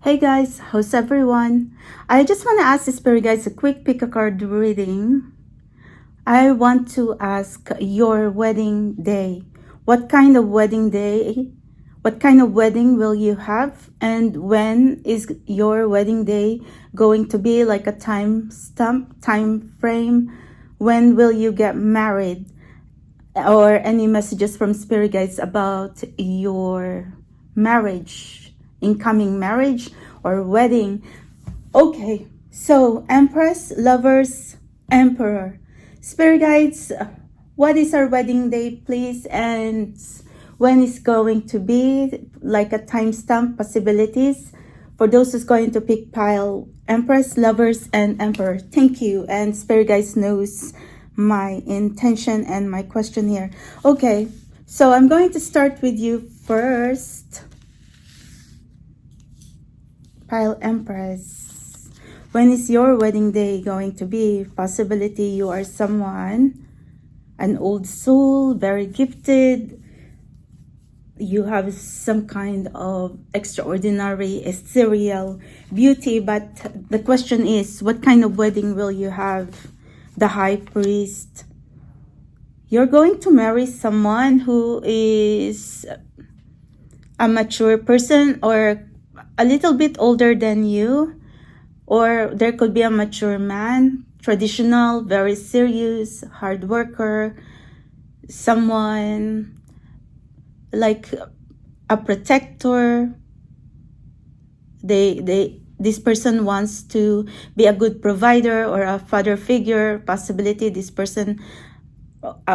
Hey guys, how's everyone? I just want to ask the spirit guides a quick pick a card reading. I want to ask your wedding day. What kind of wedding day? What kind of wedding will you have? And when is your wedding day going to be? Like a time stamp, time frame? When will you get married? Or any messages from spirit guides about your marriage, incoming marriage or wedding. Okay, so Empress, Lovers, Emperor. Spirit guides, what is our wedding day, please? And when is going to be? Like a timestamp, possibilities. For those who's going to pick pile, Empress, Lovers, and Emperor. Thank you. And Spirit guides knows my intention and my question here. Okay, so I'm going to start with you first. Pile Empress. When is your wedding day going to be? Possibility you are someone, an old soul, very gifted. You have some kind of extraordinary, ethereal beauty. But the question is, what kind of wedding will you have? The High Priest. You're going to marry someone who is a mature person or a little bit older than you, or there could be a mature man, traditional, very serious, hard worker, someone like a protector. This person wants to be a good provider or a father figure. Possibility this person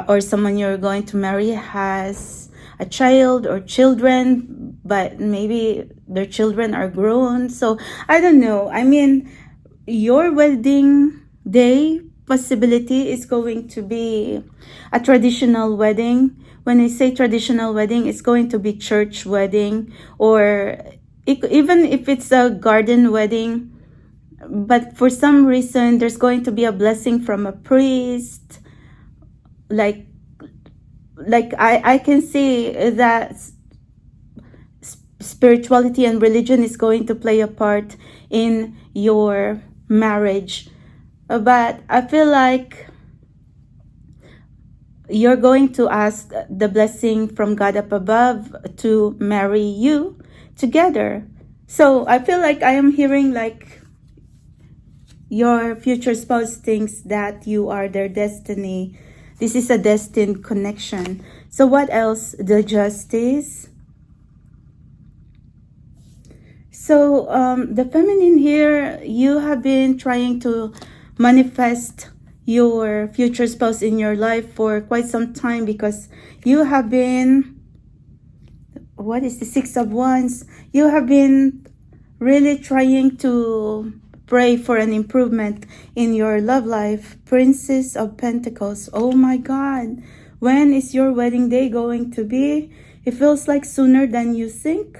or someone you're going to marry has a child or children, but maybe their children are grown. So I don't know. I mean, your wedding day possibility is going to be a traditional wedding. When I say traditional wedding, it's going to be church wedding, or even if it's a garden wedding. But for some reason, there's going to be a blessing from a priest. Like I can see that spirituality and religion is going to play a part in your marriage. But I feel like you're going to ask the blessing from God up above to marry you together. So I feel like I am hearing like your future spouse thinks that you are their destiny. This is a destined connection. So what else? The Justice. So the feminine here, you have been trying to manifest your future spouse in your life for quite some time, because you have been, what is the Six of Wands? You have been really trying to pray for an improvement in your love life. Princess of Pentacles. Oh my God. When is your wedding day going to be? It feels like sooner than you think.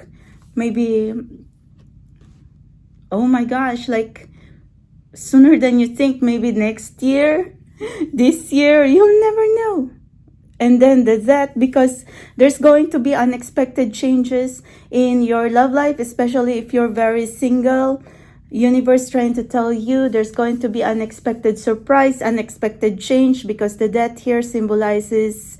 Maybe, oh my gosh, like sooner than you think. Maybe next year, this year, you'll never know. And then that, because there's going to be unexpected changes in your love life, especially if you're very single. Universe trying to tell you there's going to be unexpected surprise, unexpected change, because the death here symbolizes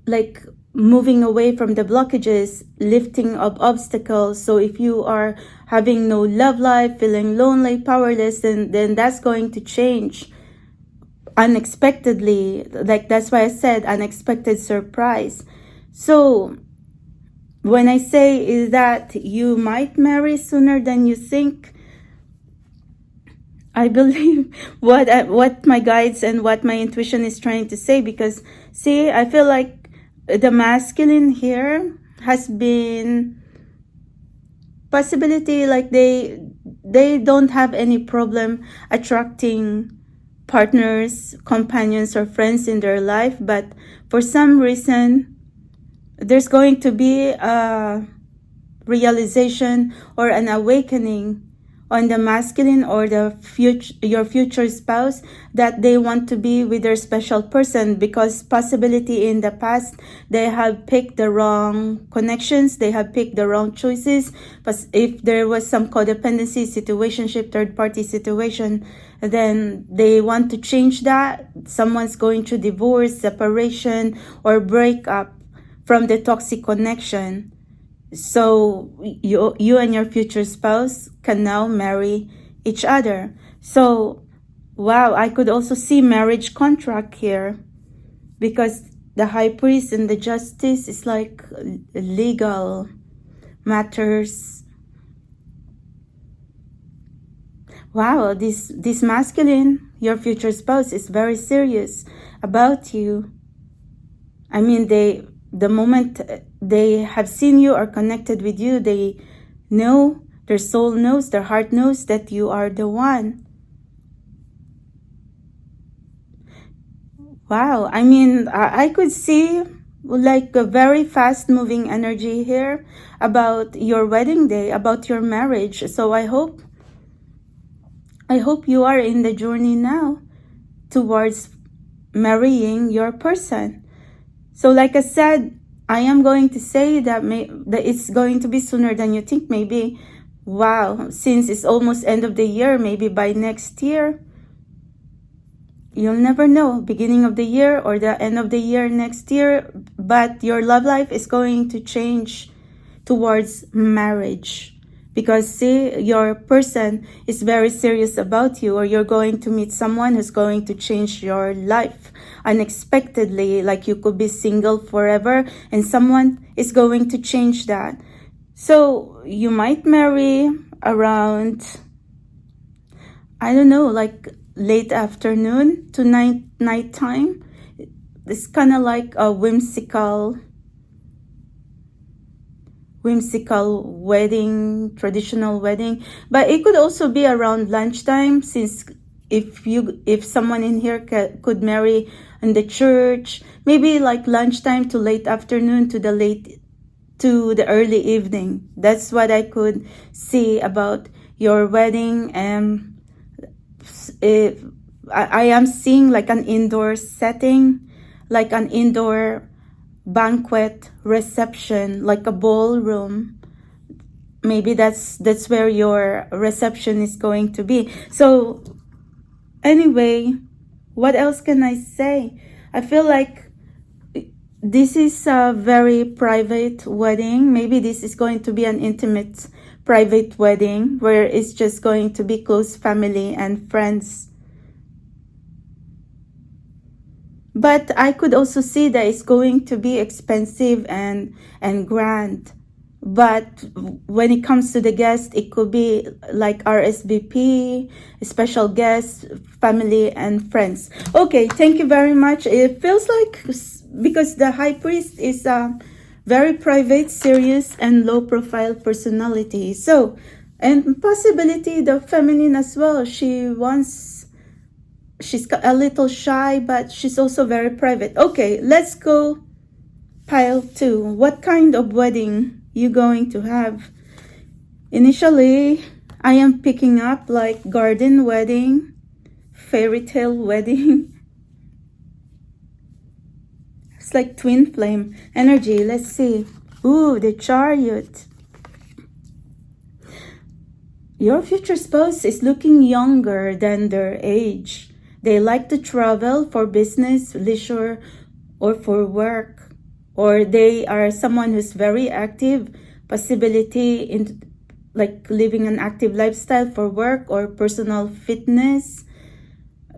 like moving away from the blockages, lifting of obstacles. So if you are having no love life, feeling lonely, powerless, then that's going to change unexpectedly. Like that's why I said unexpected surprise. So when I say is that you might marry sooner than you think, I believe what my guides and what my intuition is trying to say. Because see, I feel like the masculine here has been possibility like they don't have any problem attracting partners, companions, or friends in their life. But for some reason, there's going to be a realization or an awakening on the masculine or the your future spouse, that they want to be with their special person, because possibility in the past they have picked the wrong connections, they have picked the wrong choices. But if there was some codependency, situationship, third party situation, then they want to change that. Someone's going through divorce, separation, or breakup from the toxic connection. So you and your future spouse can now marry each other. So, wow, I could also see marriage contract here, because the High Priest and the Justice is like legal matters. Wow, this masculine, your future spouse, is very serious about you. I mean, the moment they have seen you or connected with you, they know, their soul knows, their heart knows that you are the one. Wow, I mean, I could see like a very fast moving energy here about your wedding day, about your marriage. So I hope you are in the journey now towards marrying your person. So like I said, I am going to say that it's going to be sooner than you think, maybe. Wow, since it's almost end of the year, maybe by next year. You'll never know, beginning of the year or the end of the year next year. But your love life is going to change towards marriage. Because see, your person is very serious about you, or you're going to meet someone who's going to change your life unexpectedly. Like you could be single forever and someone is going to change that. So you might marry around, I don't know, like late afternoon to nighttime. It's kind of like a whimsical wedding, traditional wedding. But it could also be around lunchtime, since if someone in here could marry in the church, maybe like lunchtime to late afternoon to the early evening. That's what I could see about your wedding. I am seeing like an indoor setting, like an indoor banquet reception, like a ballroom. Maybe that's where your reception is going to be. So anyway, what else can I say? I feel like this is a very private wedding. Maybe this is going to be an intimate private wedding where it's just going to be close family and friends. But I could also see that it's going to be expensive and grand. But when it comes to the guest, it could be like RSVP, special guests, family and friends. Okay, thank you very much. It feels like, because the High Priest is a very private, serious and low profile personality. So, and possibility the feminine as well. She's a little shy, but she's also very private. Okay, let's go pile 2. What kind of wedding you going to have? Initially, I am picking up like garden wedding, fairy tale wedding. It's like twin flame energy. Let's see. Ooh, the Chariot. Your future spouse is looking younger than their age. They like to travel for business, leisure, or for work. Or they are someone who's very active, possibility in like living an active lifestyle for work or personal fitness.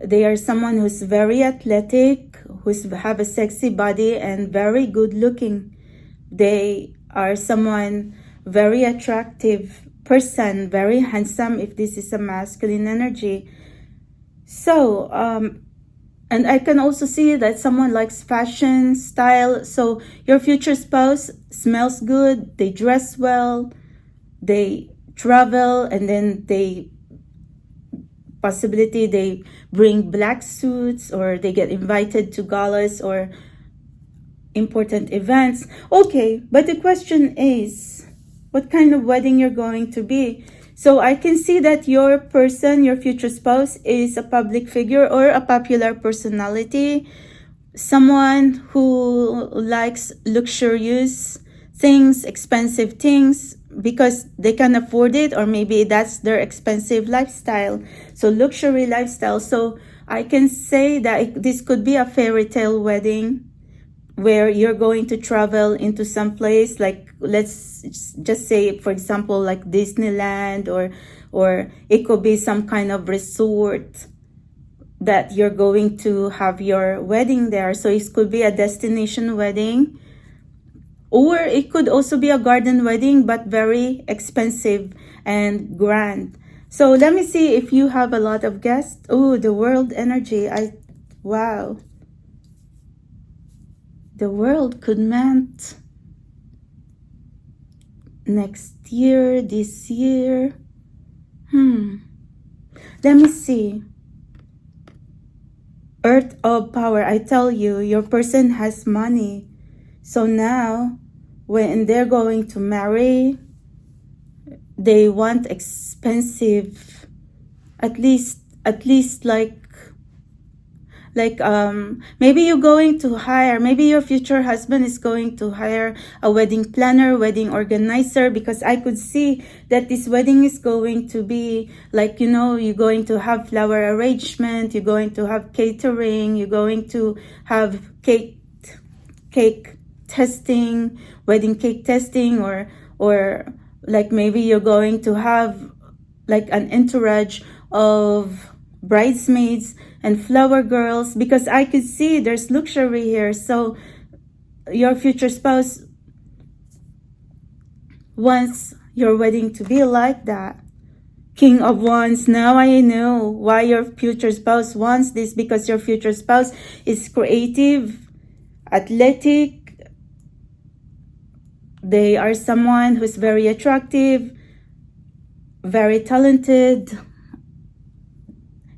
They are someone who's very athletic, who's have a sexy body and very good looking. They are someone very attractive person, very handsome if this is a masculine energy. So, and I can also see that someone likes fashion, style. So your future spouse smells good, they dress well, they travel, and then they bring black suits, or they get invited to galas or important events. Okay, but the question is, what kind of wedding you're going to be? So I can see that your person, your future spouse, is a public figure or a popular personality. Someone who likes luxurious things, expensive things, because they can afford it, or maybe that's their expensive lifestyle. So luxury lifestyle. So I can say that this could be a fairy tale wedding where you're going to travel into some place, like let's just say, for example, like Disneyland, or it could be some kind of resort that you're going to have your wedding there. So it could be a destination wedding, or it could also be a garden wedding, but very expensive and grand. So let me see if you have a lot of guests. Oh, the world energy. Wow. The world could meant next year, this year. Let me see. Earth of power. I tell you, your person has money. So now, when they're going to marry, they want expensive, at least like maybe you're going to hire, maybe your future husband is going to hire a wedding planner, wedding organizer, because I could see that this wedding is going to be like, you know, you're going to have flower arrangement, you're going to have catering, you're going to have cake testing, wedding cake testing, or like maybe you're going to have like an entourage of bridesmaids and flower girls, because I could see there's luxury here. So your future spouse wants your wedding to be like that. King of Wands. Now I know why your future spouse wants this, because your future spouse is creative, athletic. They are someone who's very attractive, very talented.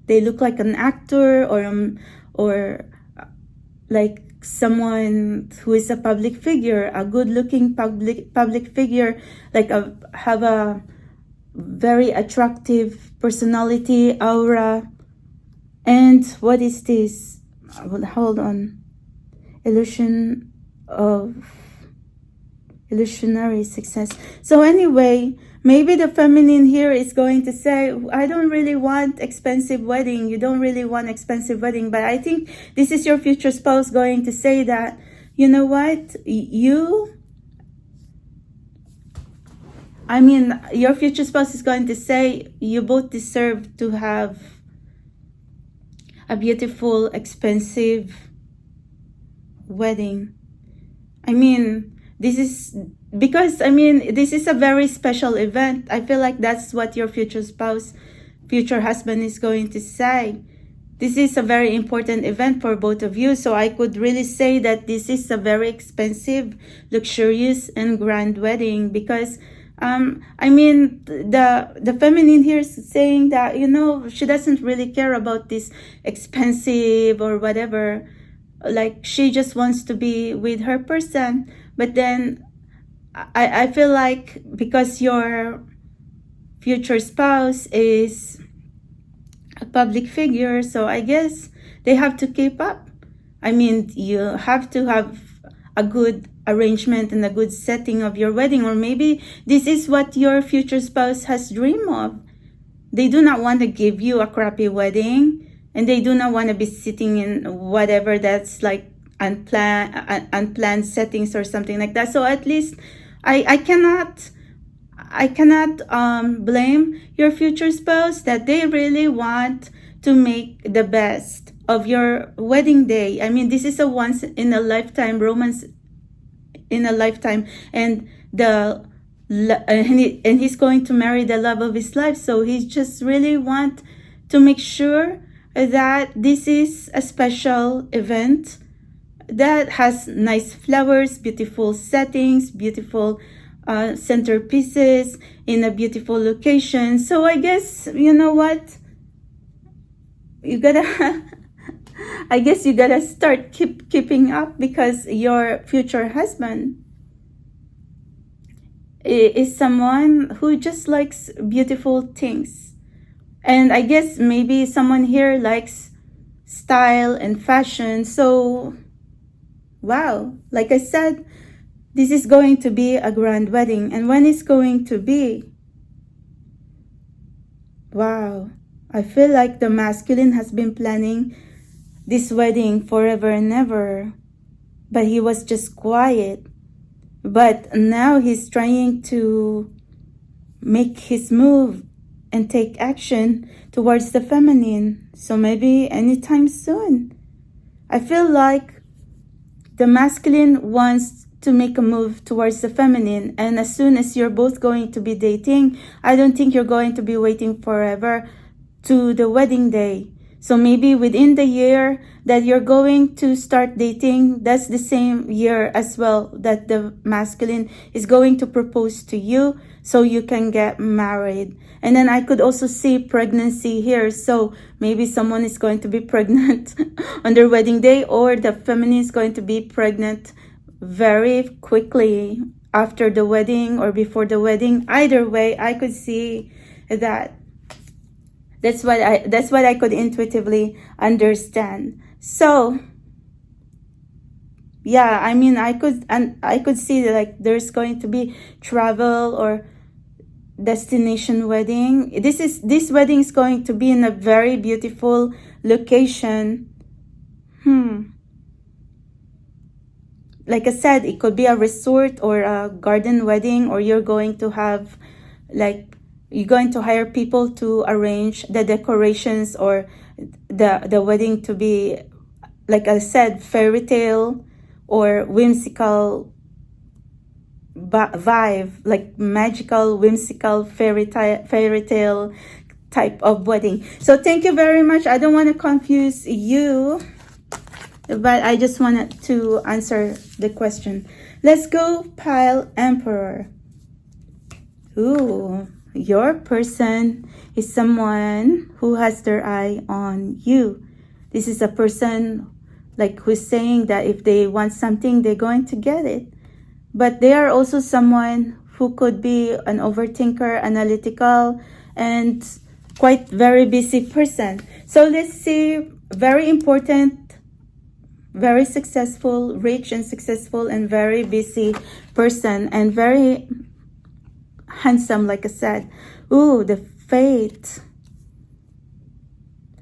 They look like an actor, or like someone who is a public figure, a good-looking public figure, like have a very attractive personality, aura. And what is this? Hold on. Illusionary success. So anyway, maybe the feminine here is going to say, I don't really want expensive wedding. You don't really want expensive wedding. But I think this is your future spouse going to say that, you know what, your future spouse is going to say, you both deserve to have a beautiful, expensive wedding. This is because, this is a very special event. I feel like that's what your future spouse, future husband is going to say. This is a very important event for both of you. So I could really say that this is a very expensive, luxurious, and grand wedding, because the feminine here is saying that, you know, she doesn't really care about this expensive or whatever. Like, she just wants to be with her person. But then I feel like, because your future spouse is a public figure, so I guess they have to keep up. You have to have a good arrangement and a good setting of your wedding, or maybe this is what your future spouse has dreamed of. They do not want to give you a crappy wedding, and they do not want to be sitting in whatever that's like unplanned settings or something like that. So at least I cannot blame your future spouse that they really want to make the best of your wedding day. This is a once in a lifetime romance, in a lifetime, and he's going to marry the love of his life. So he just really want to make sure that this is a special event that has nice flowers, beautiful settings, beautiful centerpieces in a beautiful location. So I guess, you know what, you gotta I guess you gotta start keeping up, because your future husband is someone who just likes beautiful things. And I guess maybe someone here likes style and fashion. So, wow, like I said, this is going to be a grand wedding. And when it's going to be? Wow, I feel like the masculine has been planning this wedding forever and ever. But he was just quiet. But now he's trying to make his move and take action towards the feminine. So maybe anytime soon. I feel like the masculine wants to make a move towards the feminine. And as soon as you're both going to be dating, I don't think you're going to be waiting forever to the wedding day. So maybe within the year that you're going to start dating, that's the same year as well that the masculine is going to propose to you so you can get married. And then I could also see pregnancy here. So maybe someone is going to be pregnant on their wedding day, or the feminine is going to be pregnant very quickly after the wedding or before the wedding. Either way, I could see that. That's what I could intuitively understand. So yeah, I mean, I could see that, like, there's going to be travel or destination wedding. This wedding is going to be in a very beautiful location. Like I said, it could be a resort or a garden wedding, or you're going to have, like, you're going to hire people to arrange the decorations, or the wedding to be, like I said, fairy tale or whimsical vibe, like magical, whimsical fairy tale type of wedding. So thank you very much. I don't want to confuse you, but I just wanted to answer the question. Let's go pile Emperor. Ooh. Your person is someone who has their eye on you. This is a person, like, who's saying that if they want something, they're going to get it. But they are also someone who could be an overthinker, analytical, and quite very busy person. So let's see, very important, very successful, rich and successful, and very busy person, and very handsome, like I said. Ooh, the Fate.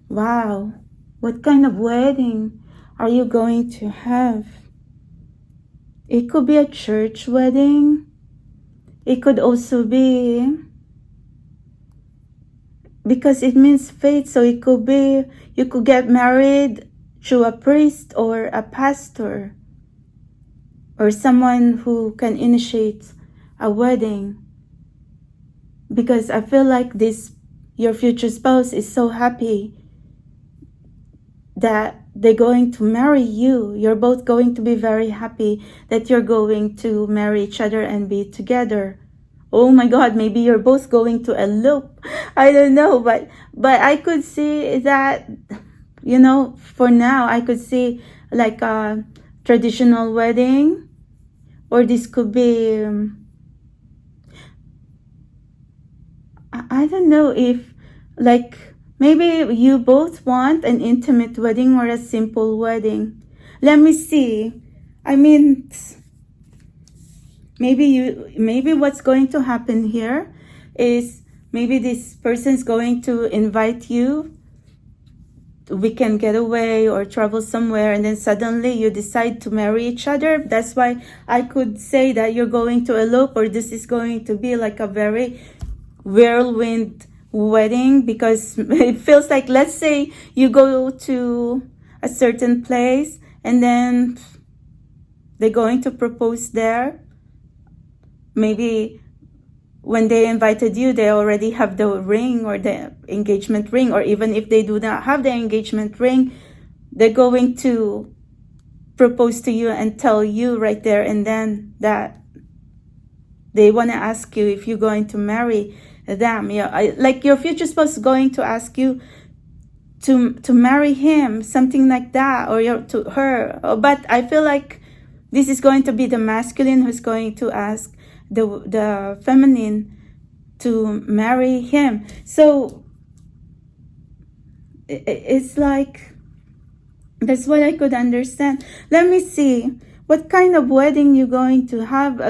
Wow, what kind of wedding are you going to have? It could be a church wedding. It could also be, because it means fate, so it could be you could get married to a priest or a pastor, or someone who can initiate a wedding. Because I feel like your future spouse is so happy that they're going to marry you. You're both going to be very happy that you're going to marry each other and be together. Oh my God, maybe you're both going to elope. I don't know, but I could see that, for now, I could see like a traditional wedding, or this could be, I don't know if, like, maybe you both want an intimate wedding or a simple wedding. Let me see. I mean, maybe what's going to happen here is maybe this person's going to invite you to weekend getaway or travel somewhere, and then suddenly you decide to marry each other. That's why I could say that you're going to elope, or this is going to be like a very whirlwind wedding, because it feels like, let's say you go to a certain place and then they're going to propose there. Maybe when they invited you, they already have the ring or the engagement ring, or even if they do not have the engagement ring, they're going to propose to you and tell you right there and then that they want to ask you if you're going to marry them. Like your future spouse is going to ask you to marry him, something like that, or to her. But I feel like this is going to be the masculine who's going to ask the feminine to marry him. So it's like, that's what I could understand. Let me see what kind of wedding you're going to have.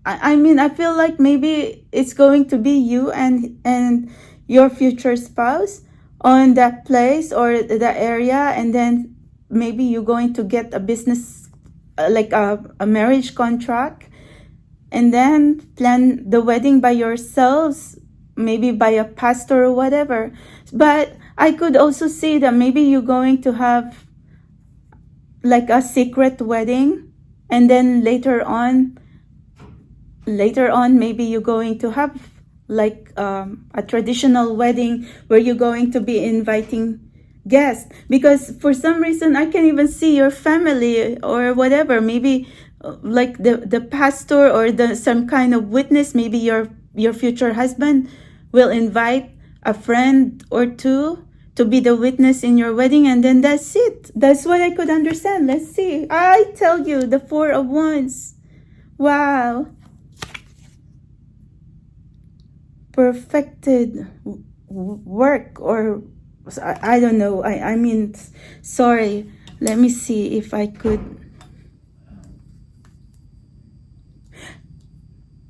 I mean, I feel like maybe it's going to be you and your future spouse on that place or the area, and then maybe you're going to get a business, like a marriage contract, and then plan the wedding by yourselves, maybe by a pastor or whatever. But I could also see that maybe you're going to have like a secret wedding, and then later on maybe you're going to have like a traditional wedding where you're going to be inviting guests. Because for some reason I can even see your family or whatever, maybe like the pastor or some kind of witness, maybe your future husband will invite a friend or two to be the witness in your wedding, and then that's it. That's what I could understand. Let's see. I tell you, the Four of Wands. Wow. Perfected work, or I don't know. I mean, sorry. Let me see if I could.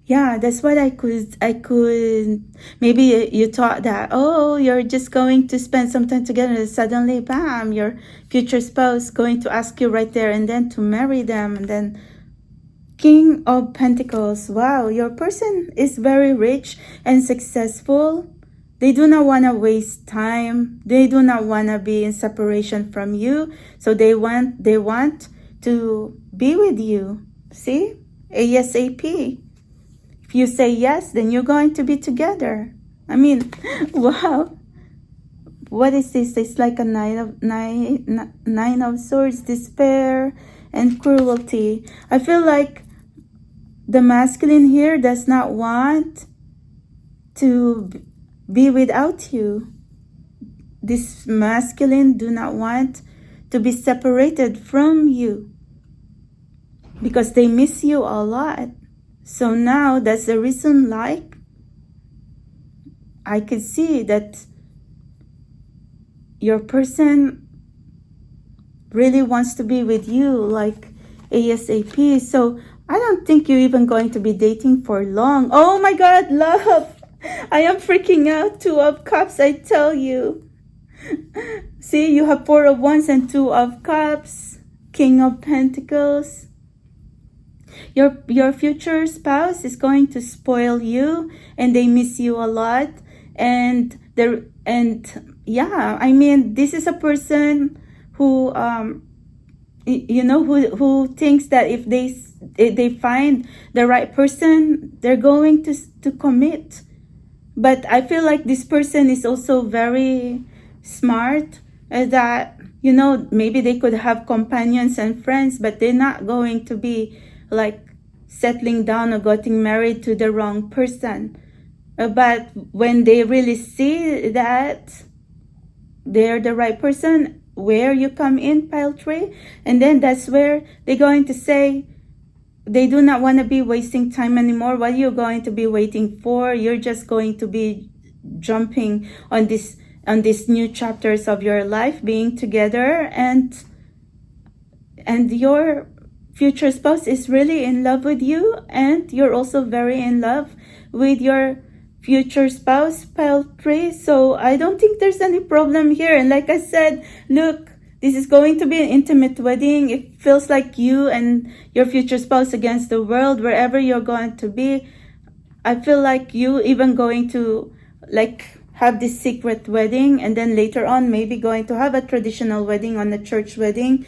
Yeah, that's what I could, maybe you thought that, oh, you're just going to spend some time together, and suddenly, bam, your future spouse going to ask you right there and then to marry them. And then King of Pentacles. Wow, your person is very rich and successful. They do not want to waste time. They do not want to be in separation from you. So they want to be with you. See? ASAP. If you say yes, then you're going to be together. I mean, wow. What is this? It's like a nine of swords, despair and cruelty. I feel like the masculine here does not want to be without you. This masculine do not want to be separated from you because they miss you a lot. So now that's the reason, like, I could see that your person really wants to be with you, like ASAP. So I don't think you're even going to be dating for long. Oh my God, love. I am freaking out. Two of Cups, I tell you. See, you have Four of Wands and Two of Cups. King of Pentacles. Your future spouse is going to spoil you, and they miss you a lot. And yeah, I mean, this is a person who who thinks that if they find the right person, they're going to commit. But I feel like this person is also very smart, that maybe they could have companions and friends, but they're not going to be like settling down or getting married to the wrong person. But when they really see that they're the right person, where you come in, pile 3, and then that's where they're going to say they do not want to be wasting time anymore. What are you going to be waiting for? You're just going to be jumping on these new chapters of your life, being together, and your future spouse is really in love with you, and you're also very in love with your future spouse, pile 3. So I don't think there's any problem here. And like I said, look, this is going to be an intimate wedding. It feels like you and your future spouse against the world, wherever you're going to be. I feel like you even going to like have this secret wedding, and then later on maybe going to have a traditional wedding on a church wedding.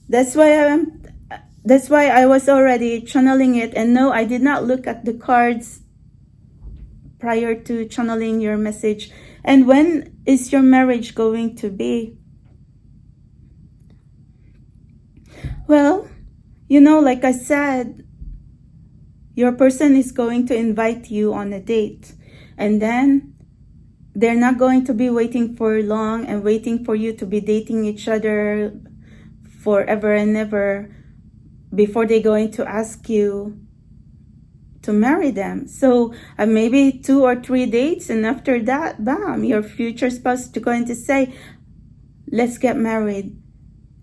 That's why I was already channeling it. And no, I did not look at the cards prior to channeling your message. And when is your marriage going to be? Well, like I said, your person is going to invite you on a date, and then they're not going to be waiting for long and waiting for you to be dating each other forever and ever before they're going to ask you to marry them. So maybe 2 or 3 dates, and after that, bam, your future spouse is going to say, let's get married.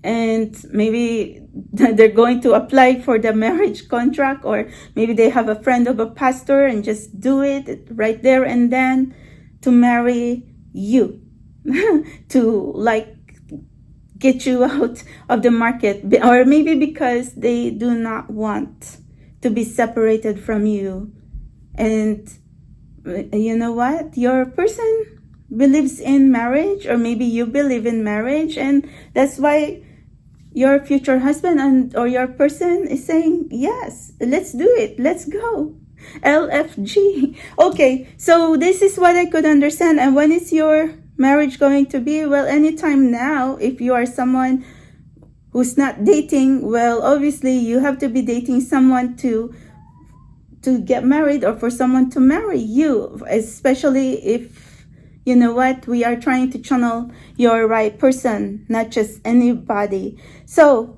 And maybe they're going to apply for the marriage contract, or maybe they have a friend of a pastor and just do it right there and then to marry you, to like get you out of the market, or maybe because they do not want to be separated from you. And you know what? Your person believes in marriage, or maybe you believe in marriage, and that's why your future husband or your person is saying, yes, let's do it, let's go. LFG. Okay, so this is what I could understand. And when is your marriage going to be? Well, anytime now. If you are someone who's not dating, well, obviously you have to be dating someone to get married, or for someone to marry you, especially if, you know what, we are trying to channel your right person, not just anybody. So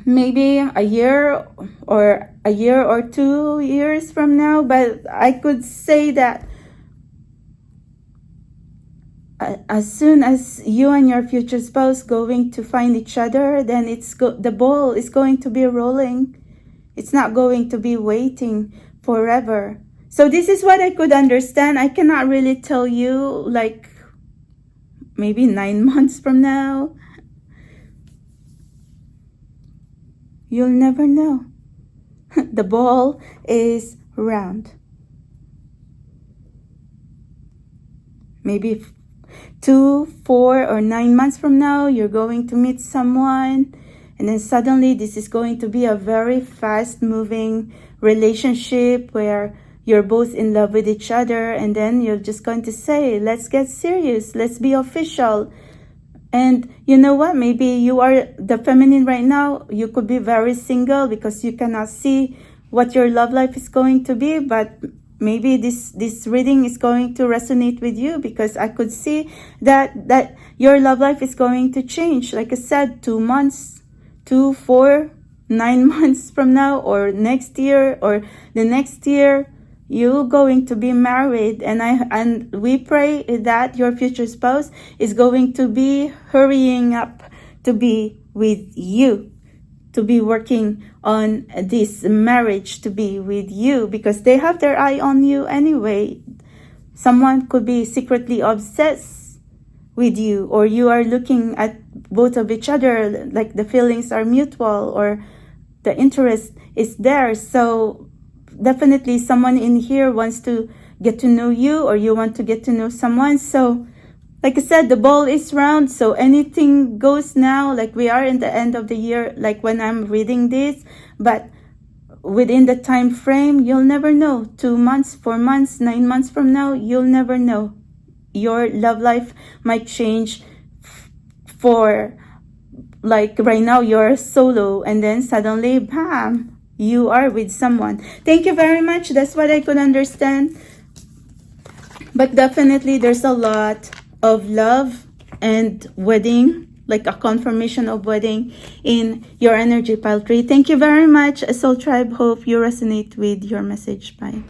maybe a year or 2 years from now, but I could say that as soon as you and your future spouse going to find each other, then the ball is going to be rolling. It's not going to be waiting forever. So this is what I could understand. I cannot really tell you, like maybe 9 months from now. You'll never know. The ball is round. Maybe 2, 4, or 9 months from now, you're going to meet someone, and then suddenly this is going to be a very fast-moving relationship where you're both in love with each other, and then you're just going to say, let's get serious, let's be official. And you know what? Maybe you are the feminine right now. You could be very single because you cannot see what your love life is going to be, but maybe this reading is going to resonate with you, because I could see that your love life is going to change. Like I said, 2 months, 2, 4, 9 months from now, or next year, or the next year, you're going to be married. And we pray that your future spouse is going to be hurrying up to be with you, to be working on this marriage, to be with you, because they have their eye on you anyway. Someone could be secretly obsessed with you, or you are looking at both of each other, like the feelings are mutual, or the interest is there. So definitely someone in here wants to get to know you, or you want to get to know someone. So like I said, the ball is round, so anything goes now. Like we are in the end of the year, like when I'm reading this, but within the time frame, you'll never know. 2 months, 4 months, 9 months from now, you'll never know. Your love life might change for, like right now you're solo, and then suddenly, bam, you are with someone. Thank you very much. That's what I could understand. But definitely there's a lot of love and wedding, like a confirmation of wedding in your energy pile 3. Thank you very much, Soul Tribe. Hope you resonate with your message. Bye.